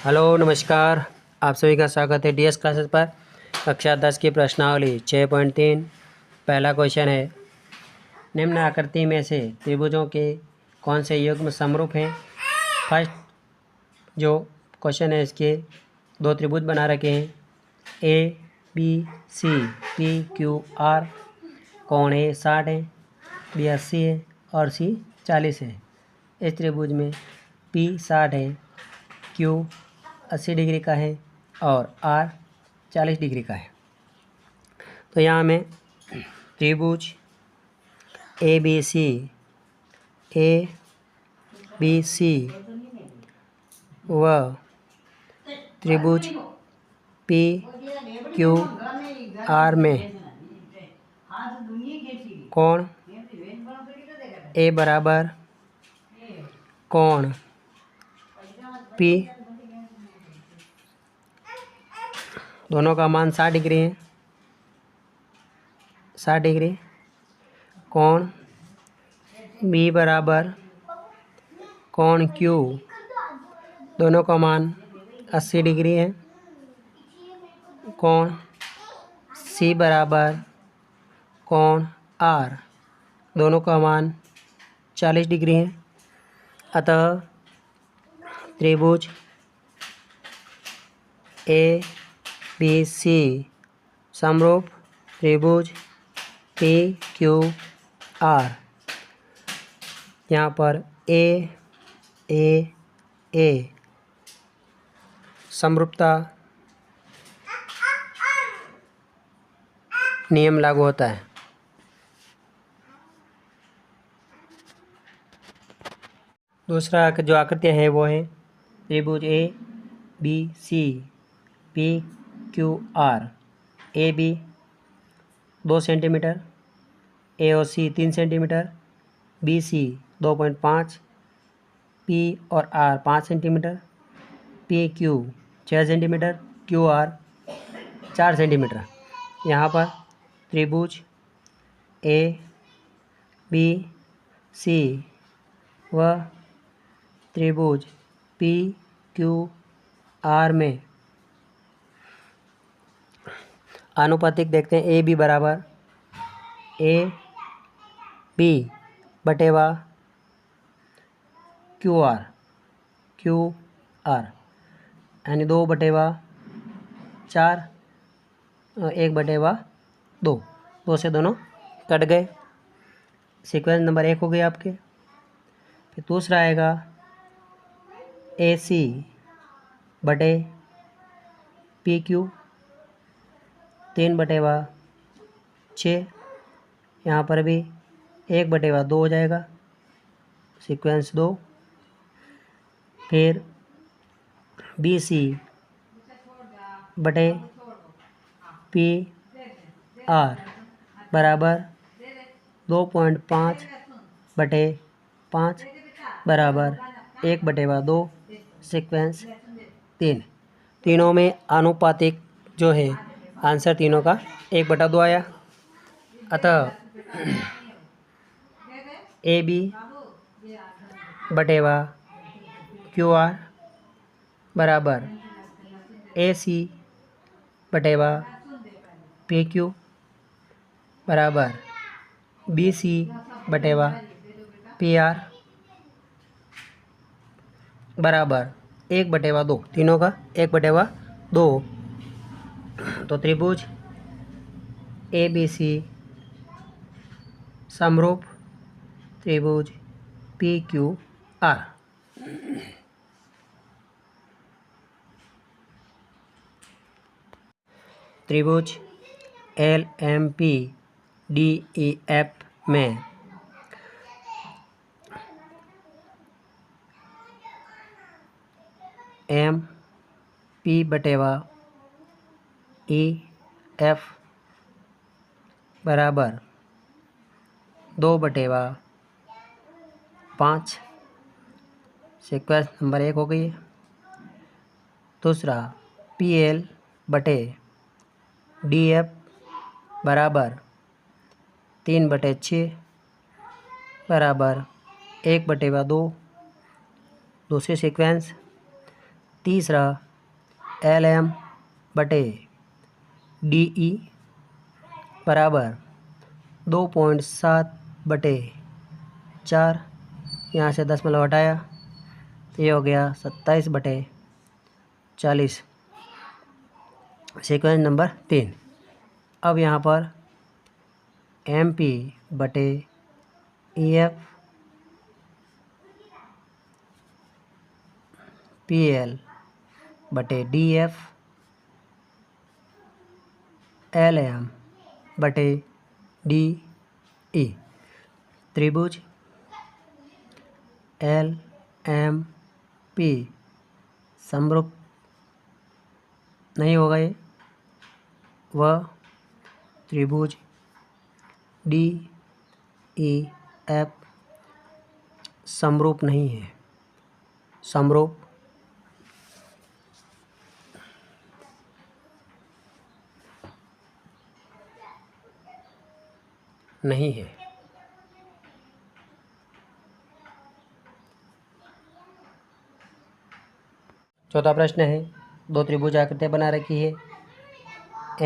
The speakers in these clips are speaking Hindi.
हेलो नमस्कार। आप सभी का स्वागत है डीएस क्लासेस पर। कक्षा 10 की प्रश्नावली 6.3 पहला क्वेश्चन है, निम्न आकृति में से त्रिभुजों के कौन से युग्म समरूप हैं। फर्स्ट जो क्वेश्चन है, इसके दो त्रिभुज बना रखे हैं, A B C P Q R. कोण ए 60 है, बी 80 है और सी 40 है। इस त्रिभुज में पी 60 है, क्यू 80 डिग्री का है और आर 40 डिग्री का है। तो यहाँ हमें त्रिभुज ए बी सी व त्रिभुज पी क्यू आर में कोण ए बराबर कोण पी, दोनों का मान 60 डिग्री है, 60 डिग्री। कोण बी बराबर कोण क्यू, दोनों का मान 80 डिग्री है। कोण सी बराबर कोण आर, दोनों का मान 40 डिग्री है। अतः त्रिभुज ए बी सी समरूप त्रिभुज पी क्यू आर। यहाँ पर ए समरूपता नियम लागू होता है। दूसरा जो आकृतियाँ हैं वो है त्रिभुज A B C P Q R. A B 2 centimetre, A और C 3 centimetre, B C 2.5, P और R 5 centimetre, P Q 6 centimetre, Q R 4 centimetre. यहाँ पर त्रिभुज ए बी सी व त्रिभुज पी क्यू आर में आनुपातिक देखते हैं। ए बी बराबर ए बी बटेवा क्यू आर यानी 2/4, 1/2, 2 से दोनों कट गए। सीक्वेंस नंबर 1 हो गया आपके। फिर दूसरा आएगा ए सी बटे पी क्यू, 3/6। यहाँ पर भी 1/2 हो जाएगा, सीक्वेंस 2। फिर बी सी बटे पी आर बराबर 2.5/5 बराबर 1/2, सीक्वेंस 3। तीनों में आनुपातिक जो है आंसर तीनों का 1/2 आया। अतः ए बी बटेवा क्यू आर बराबर ए सी बटेवा पी क्यू बराबर बी सी बटेवा पी आर बराबर 1/2, तीनों का 1/2। तो त्रिभुज ए बी सी समरूप त्रिभुज पी क्यू आर। त्रिभुज L M P D E F में एम पी बटेवा ई एफ बराबर 2/5, सीक्वेंस नंबर 1 हो गई है। दूसरा पी एल बटे डी एफ बराबर 3/6 बराबर 1/2, दूसरी सीक्वेंस। तीसरा LM बटे DE बराबर 2.7 बटे 4, यहाँ से 10 हटाया, ये हो गया 27 बटे 40, सीक्वेंस नंबर 3। अब यहाँ पर MP बटे EF PL बटे DF LM बटे DE त्रिभुज LMP समरूप नहीं होगा ये, वह त्रिभुज DEF समरूप नहीं है, समरूप नहीं है। चौथा प्रश्न है, दो त्रिभुज आकृतियाँ बना रखी है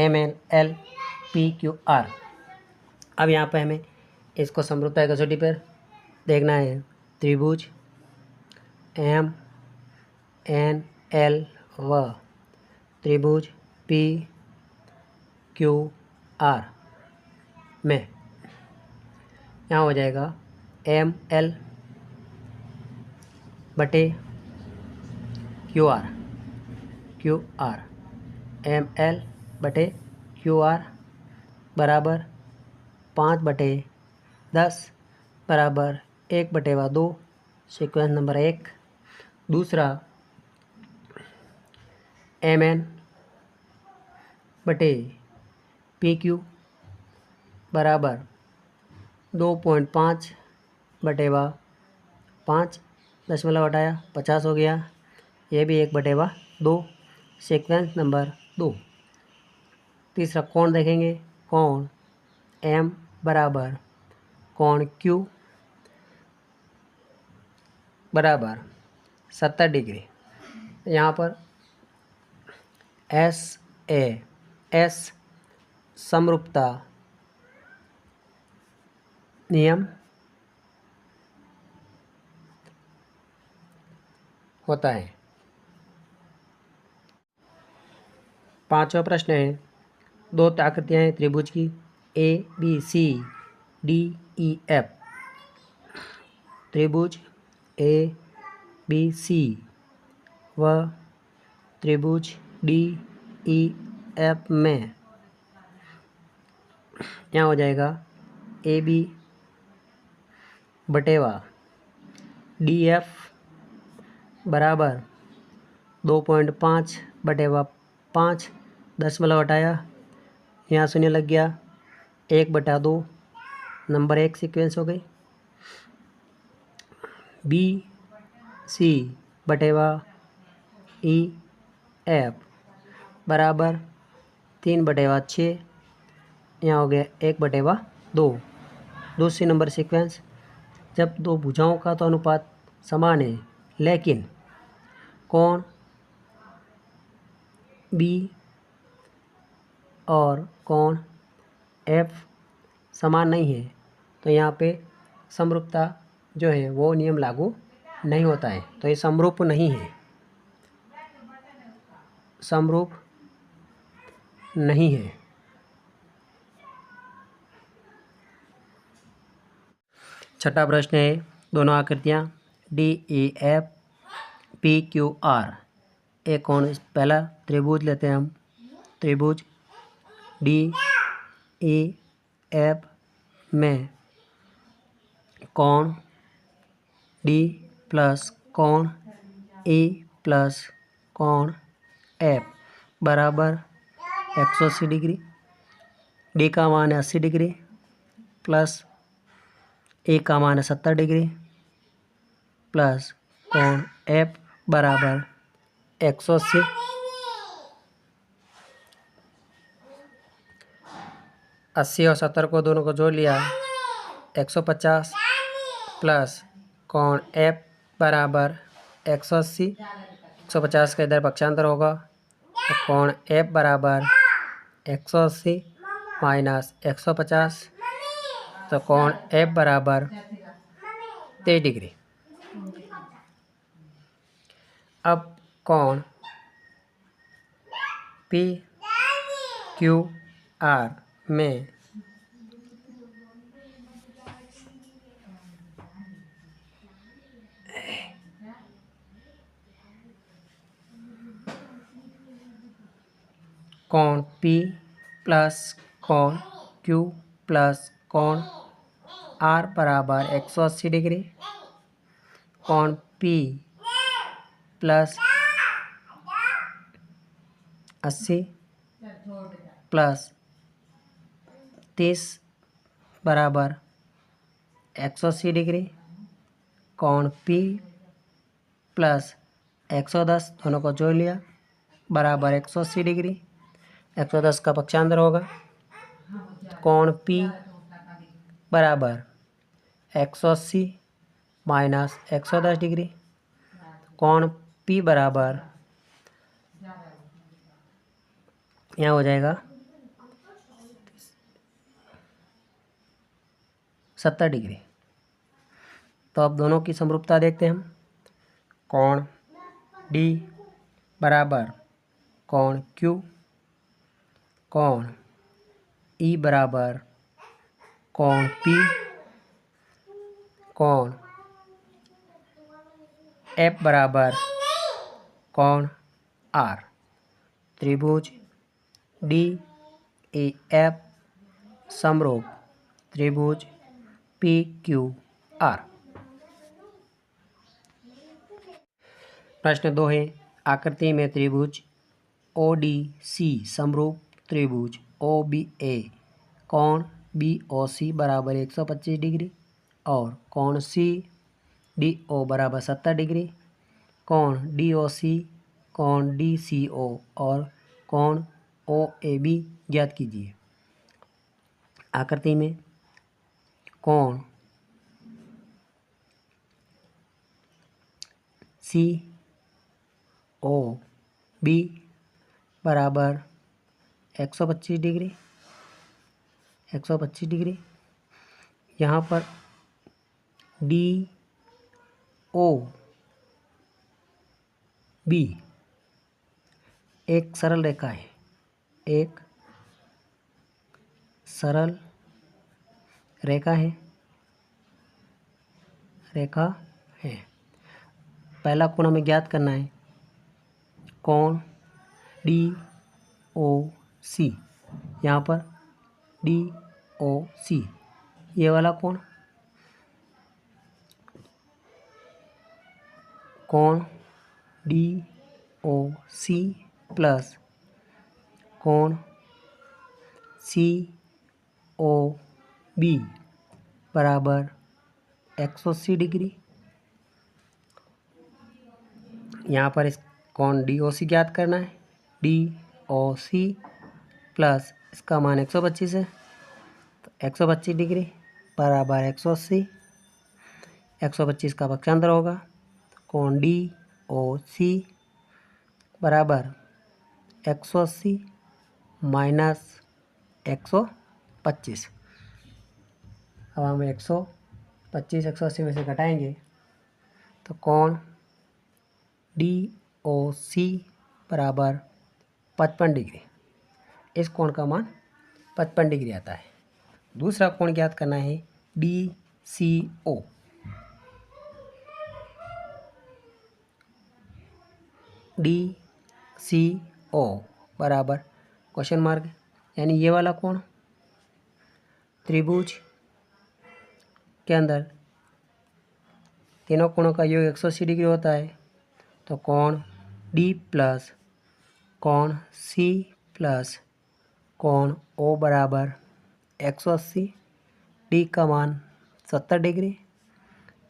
MNLPQR। अब यहाँ पे हमें इसको समरूपता की कसौटी पर देखना है। त्रिभुज MNL व त्रिभुज PQR में यहाँ हो जाएगा ML बटे QR ML बटे QR बराबर 5/10 बराबर 1/2, सीक्वेंस नंबर 1। दूसरा MN बटे PQ बराबर 2.5/5, 10 हटाया 50 हो गया, ये भी 1/2, सीक्वेंस नंबर 2। तीसरा कोण देखेंगे, कोण M बराबर कोण Q बराबर 70 डिग्री। यहाँ पर SAS समरूपता नियम होता है। पांचवा प्रश्न है, दो आकृतियाँ हैं त्रिभुज की ABCDEF। त्रिभुज ABC व त्रिभुज DEF में यहाँ हो जाएगा AB बटेवा DF बराबर 2.5/5, 10 हटाया, यहाँ शून्य लग गया, 1/2, नंबर 1 सीक्वेंस हो गई। BC बटेवा EF बराबर 3/6, यहाँ हो गया 1/2, दूसरी नंबर सीक्वेंस। जब दो भुजाओं का तो अनुपात समान है, लेकिन कोण B और कोण F समान नहीं है, तो यहाँ पे समरूपता जो है वो नियम लागू नहीं होता है, तो ये समरूप नहीं है, समरूप नहीं है। छठा प्रश्न है, दोनों आकृतियाँ DEF PQR, एक कोण, पहला त्रिभुज लेते हैं हम, त्रिभुज DEF में कोण D प्लस कोण E प्लस कोण F बराबर 180 डिग्री, D का मान है 80 डिग्री प्लस ए का मान है 70 डिग्री प्लस कोण F बराबर 180। 80 और 70 को दोनों को जोड़ लिया, 150 प्लस कोण F बराबर 180, 150 का इधर पक्षांतर होगा, तो कोण F बराबर 180 माइनस 150, तो कोण F बराबर 23 डिग्री। अब कोण पी क्यू आर में कोण पी प्लस कोण क्यू प्लस कोण आर बराबर 180 डिग्री, कोण पी प्लस 80 प्लस 30 बराबर 180 डिग्री, कोण पी प्लस 110 दोनों को जोड़ लिया बराबर 180 डिग्री। 110 का पक्षांतर होगा, कोण पी बराबर 180 माइनस 110 डिग्री, कोण पी बराबर यहाँ हो जाएगा 70 डिग्री। तो अब दोनों की समरूपता देखते हैं हम। कोण डी बराबर कोण क्यू, कोण ई बराबर कोण पी, कोण एफ बराबर कोण आर। त्रिभुज डी ए एफ समरूप त्रिभुज पी क्यू आर। प्रश्न 2 है, आकृति में त्रिभुज ओ डी सी समरूप त्रिभुज ओ बी ए कोण बी ओ सी बराबर 125 डिग्री और कोण सी डी ओ बराबर 70 डिग्री, कोण डी ओ सी, कोण डी सी ओ और कोण ओ ए बी ज्ञात कीजिए। आकृति में कोण सी ओ बी बराबर 125 डिग्री, 125 डिग्री। यहाँ पर डी ओ बी एक सरल रेखा है, एक सरल रेखा है, पहला कोण हमें ज्ञात करना है, कोण डी ओ सी। यहाँ पर डी ओ सी ये वाला कोण, कोण डी ओ सी प्लस कोण सी ओ बी बराबर 180 डिग्री। यहाँ पर इस कोण डी ओ सी ज्ञात करना है, डी ओ सी प्लस इसका मान 125 है, तो 125 डिग्री बराबर 180, 125 का पक्षांतर होगा, तो कोण डी ओ सी बराबर 180 माइनस 125। अब हम 125 180 में से घटाएंगे तो कोण डी ओ सी बराबर 55 डिग्री। इस कोण का मान 55 डिग्री आता है। दूसरा कोण ज्ञात करना है डी सी ओ। डी सी ओ बराबर क्वेश्चन मार्क, यानी ये वाला कोण त्रिभुज के अंदर तीनों कोणों का योग 180 डिग्री होता है, तो कोण डी प्लस कोण सी प्लस कोण ओ बराबर 180, डी का मान 70 डिग्री,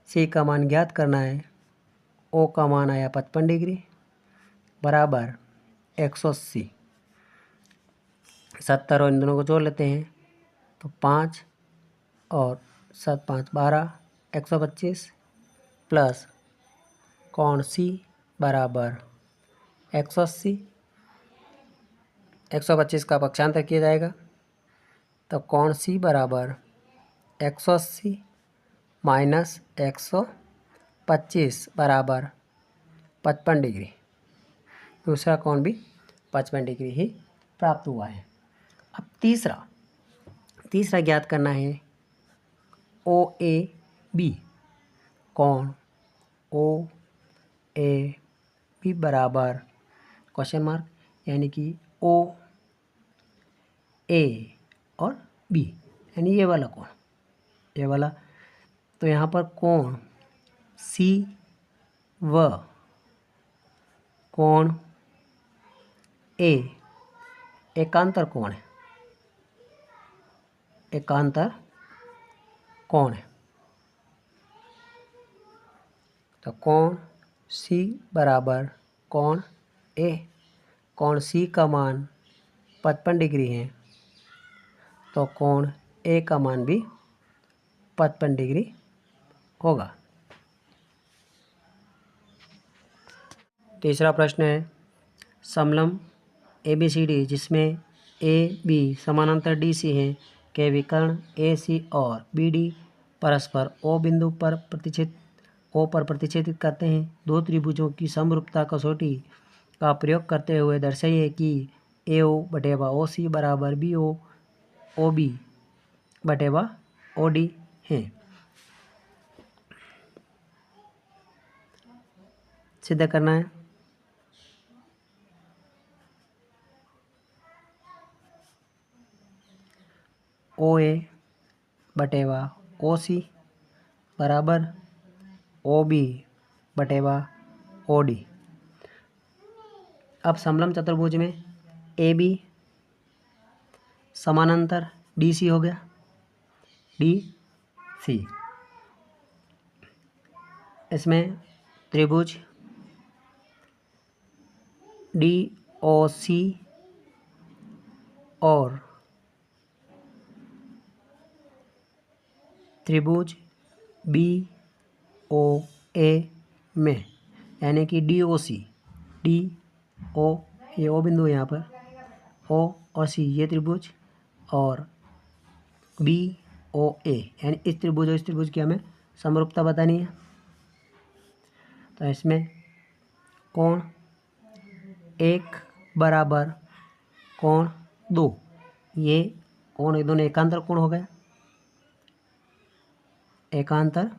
सी का मान ज्ञात करना है, ओ का मान आया 55 डिग्री बराबर 180। 70 और इन दोनों को जोड़ लेते हैं तो 5 और 7 5 12 125 प्लस कोण सी बराबर 180, 125 का पक्षांतर किया जाएगा तो कोण सी बराबर 180 माइनस 125 बराबर 55 डिग्री। दूसरा कोण भी 55 डिग्री ही प्राप्त हुआ है। अब तीसरा ज्ञात करना है ओ ए बी। कोण ओ ए बी बराबर क्वेश्चन मार्क, यानी कि ओ ए और बी, यानी ये वाला कोण, ये वाला। तो यहाँ पर कोण सी व कोण ए एकांतर कोण है, एकांतर कोण है। तो कोण सी बराबर कोण ए, कोण सी का मान 55 डिग्री है तो कोण ए का मान भी 55 डिग्री होगा। तीसरा प्रश्न है समलंब ABCD जिसमें ए बी समानांतर DC हैं के विकर्ण AC और BD परस्पर O बिंदु पर प्रतिच्छेदित करते हैं। दो त्रिभुजों की समरूपता कसौटी का प्रयोग करते हुए दर्शाइए कि AO बटेवा OC बराबर BO OB बटेवा OD है। सिद्ध करना है। OA बटेवा OC बराबर OB बटेवा OD। अब समलंब चतुर्भुज में AB समानांतर DC हो गया, DC। इसमें त्रिभुज DOC और त्रिभुज BOA में, यानी कि DOC DO ये O बिंदु है यहाँ पर, O और C ये त्रिभुज, और BOA यानी इस त्रिभुज और इस त्रिभुज की हमें समरूपता बतानी है। तो इसमें कोण 1 बराबर कोण 2, ये कोण ये दोनों एकांतर कोण हो गए, एकांतर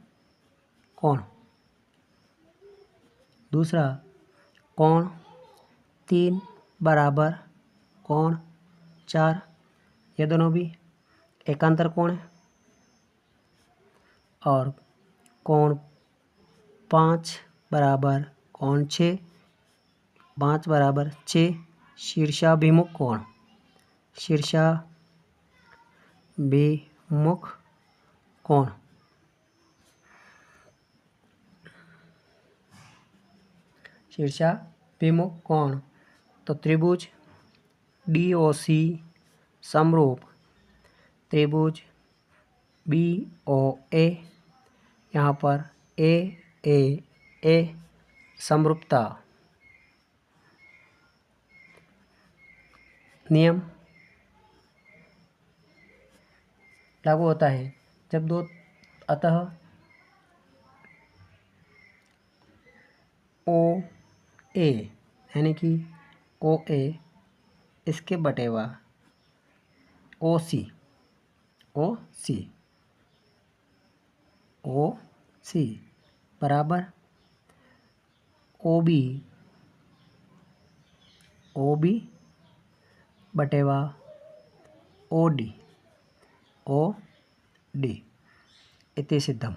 कोण। दूसरा कोण 3 बराबर कोण 4, ये दोनों भी एकांतर कोण है। और कोण 5 बराबर कोण 6, 5 बराबर 6 शीर्षाभिमुख कोण, शीर्षाभिमुख कोण। शीर्षाभिमुख कोण तो त्रिभुज DOC समरूप त्रिभुज BOA, यहाँ पर A समरूपता नियम लागू होता है जब दो, अतः OA यानी कि OA इसके बटेवा OC बराबर OB बटेवा OD इति सिद्धम।